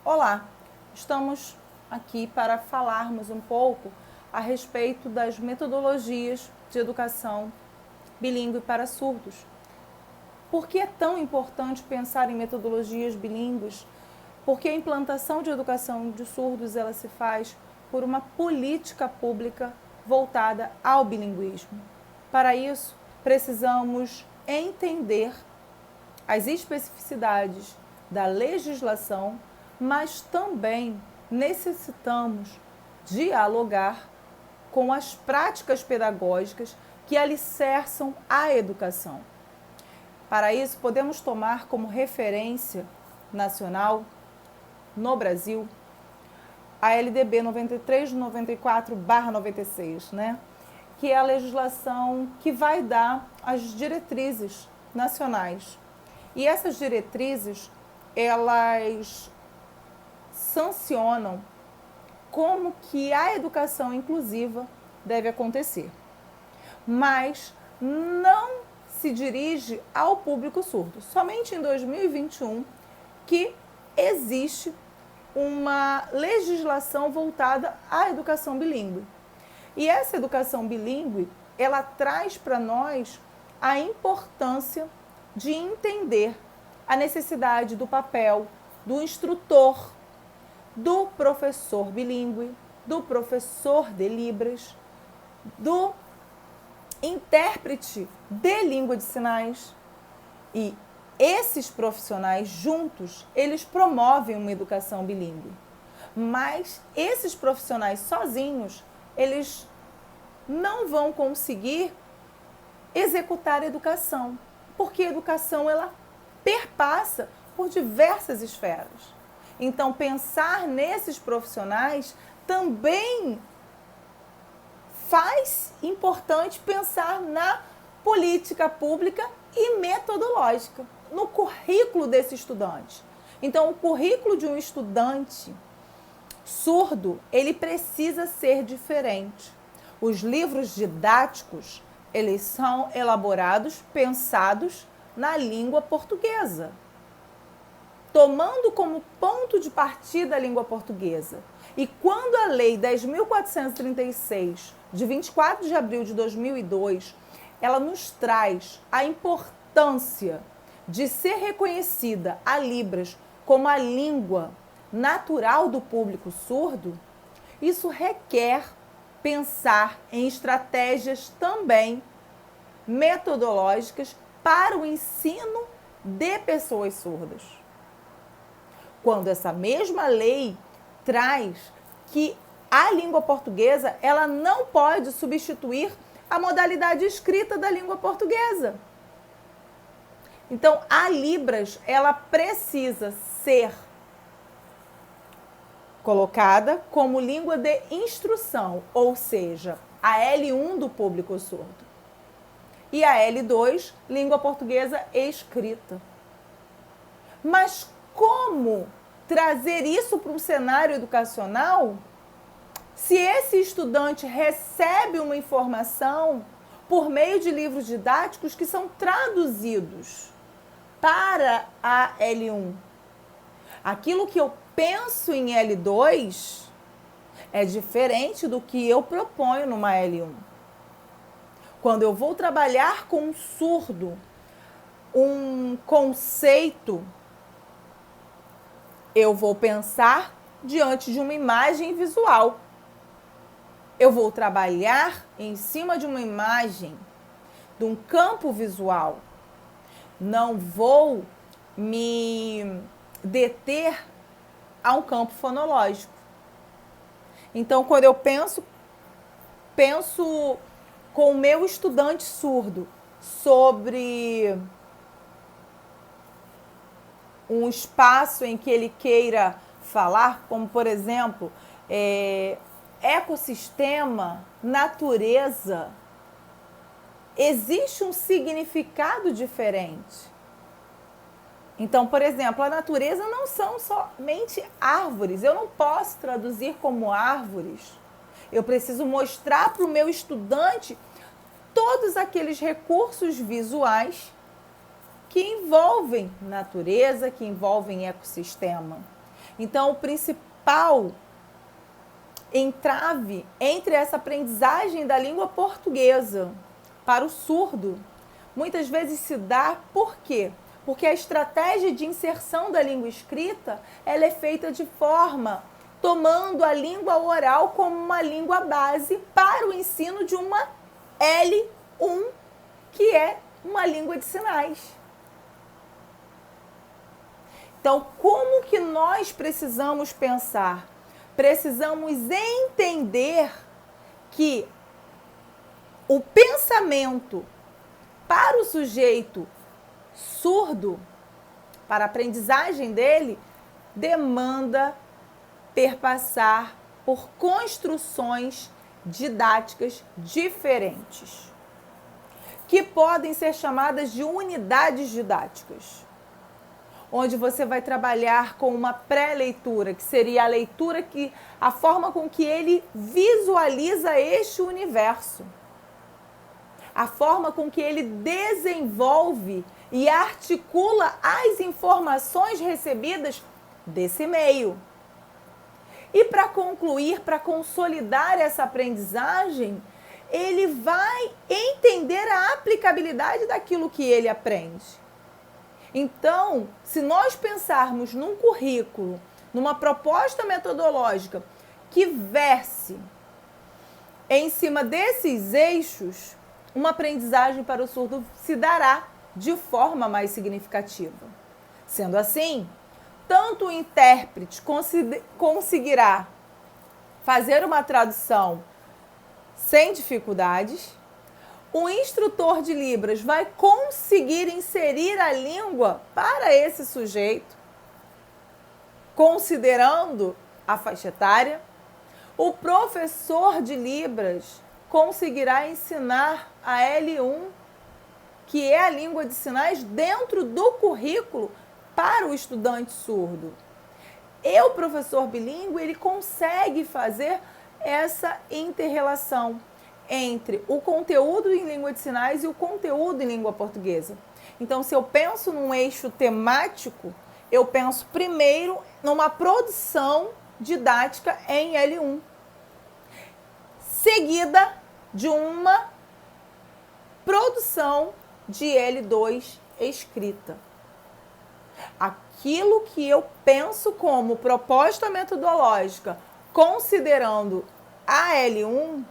Olá, estamos aqui para falarmos um pouco a respeito das metodologias de educação bilíngue para surdos. Por que é tão importante pensar em metodologias bilíngues? Porque a implantação de educação de surdos ela se faz por uma política pública voltada ao bilinguismo. Para isso, precisamos entender as especificidades da legislação, mas também necessitamos dialogar com as práticas pedagógicas que alicerçam a educação. Para isso, podemos tomar como referência nacional, no Brasil, a LDB 93/94/96, que é a legislação que vai dar as diretrizes nacionais. E essas diretrizes, elas sancionam como que a educação inclusiva deve acontecer. Mas não se dirige ao público surdo. Somente em 2021 que existe uma legislação voltada à educação bilíngue. E essa educação bilíngue, ela traz para nós a importância de entender a necessidade do papel do instrutor, do professor bilíngue, do professor de Libras, do intérprete de língua de sinais. E esses profissionais juntos, eles promovem uma educação bilíngue. Mas esses profissionais sozinhos, eles não vão conseguir executar a educação, porque a educação ela perpassa por diversas esferas. Então, pensar nesses profissionais também faz importante pensar na política pública e metodológica, no currículo desse estudante. Então, o currículo de um estudante surdo, ele precisa ser diferente. Os livros didáticos, eles são elaborados, pensados na língua portuguesa, tomando como ponto de partida a língua portuguesa. E quando a Lei 10.436, de 24 de abril de 2002, ela nos traz a importância de ser reconhecida a Libras como a língua natural do público surdo, isso requer pensar em estratégias também metodológicas para o ensino de pessoas surdas. Quando essa mesma lei traz que a língua portuguesa ela não pode substituir a modalidade escrita da língua portuguesa. Então, a Libras ela precisa ser colocada como língua de instrução, ou seja, a L1 do público surdo. E a L2, língua portuguesa escrita. Mas como trazer isso para um cenário educacional se esse estudante recebe uma informação por meio de livros didáticos que são traduzidos para a L1? Aquilo que eu penso em L2 é diferente do que eu proponho numa L1. Quando eu vou trabalhar com um surdo, um conceito, eu vou pensar diante de uma imagem visual. Eu vou trabalhar em cima de uma imagem, de um campo visual. Não vou me deter a um campo fonológico. Então, quando eu penso com o meu estudante surdo sobre um espaço em que ele queira falar, como, por exemplo, ecossistema, natureza, existe um significado diferente. Então, por exemplo, a natureza não são somente árvores. Eu não posso traduzir como árvores. Eu preciso mostrar para o meu estudante todos aqueles recursos visuais que envolvem natureza, que envolvem ecossistema. Então, o principal entrave entre essa aprendizagem da língua portuguesa para o surdo, muitas vezes se dá por quê? Porque a estratégia de inserção da língua escrita, ela é feita de forma tomando a língua oral como uma língua base para o ensino de uma L1, que é uma língua de sinais. Então, como que nós precisamos pensar? Precisamos entender que o pensamento para o sujeito surdo, para a aprendizagem dele, demanda perpassar por construções didáticas diferentes, que podem ser chamadas de unidades didáticas, onde você vai trabalhar com uma pré-leitura, que seria a leitura a forma com que ele visualiza este universo, a forma com que ele desenvolve e articula as informações recebidas desse meio. E para concluir, para consolidar essa aprendizagem, ele vai entender a aplicabilidade daquilo que ele aprende. Então, se nós pensarmos num currículo, numa proposta metodológica que verse em cima desses eixos, uma aprendizagem para o surdo se dará de forma mais significativa. Sendo assim, tanto o intérprete conseguirá fazer uma tradução sem dificuldades, o instrutor de Libras vai conseguir inserir a língua para esse sujeito, considerando a faixa etária, o professor de Libras conseguirá ensinar a L1, que é a língua de sinais, dentro do currículo para o estudante surdo. E o professor bilíngue, ele consegue fazer essa inter-relação entre o conteúdo em língua de sinais e o conteúdo em língua portuguesa. Então, se eu penso num eixo temático, eu penso primeiro numa produção didática em L1, seguida de uma produção de L2 escrita. Aquilo que eu penso como proposta metodológica, considerando a L1,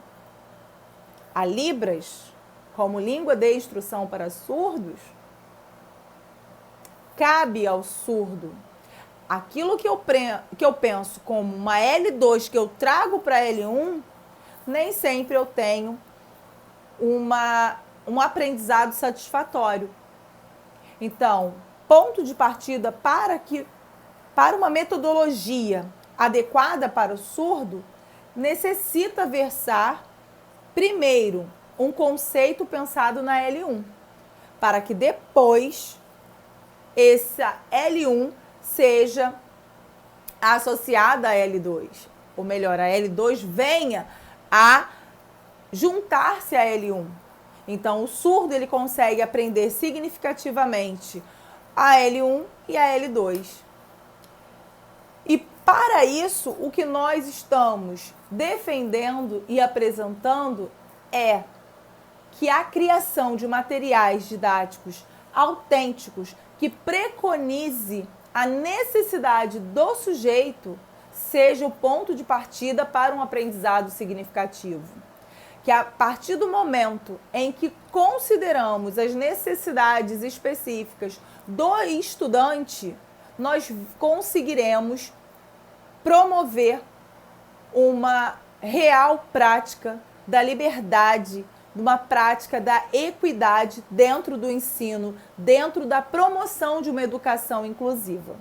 a Libras, como língua de instrução para surdos, cabe ao surdo. Aquilo que eu penso como uma L2 que eu trago para L1, nem sempre eu tenho um aprendizado satisfatório. Então, ponto de partida para uma metodologia adequada para o surdo, necessita versar primeiro um conceito pensado na L1, para que depois essa L1 seja associada à L2, ou melhor, a L2 venha a juntar-se à L1. Então, o surdo ele consegue aprender significativamente a L1 e a L2. E para isso, o que nós estamos defendendo e apresentando é que a criação de materiais didáticos autênticos que preconize a necessidade do sujeito seja o ponto de partida para um aprendizado significativo. Que a partir do momento em que consideramos as necessidades específicas do estudante, nós conseguiremos promover uma real prática da liberdade, uma prática da equidade dentro do ensino, dentro da promoção de uma educação inclusiva.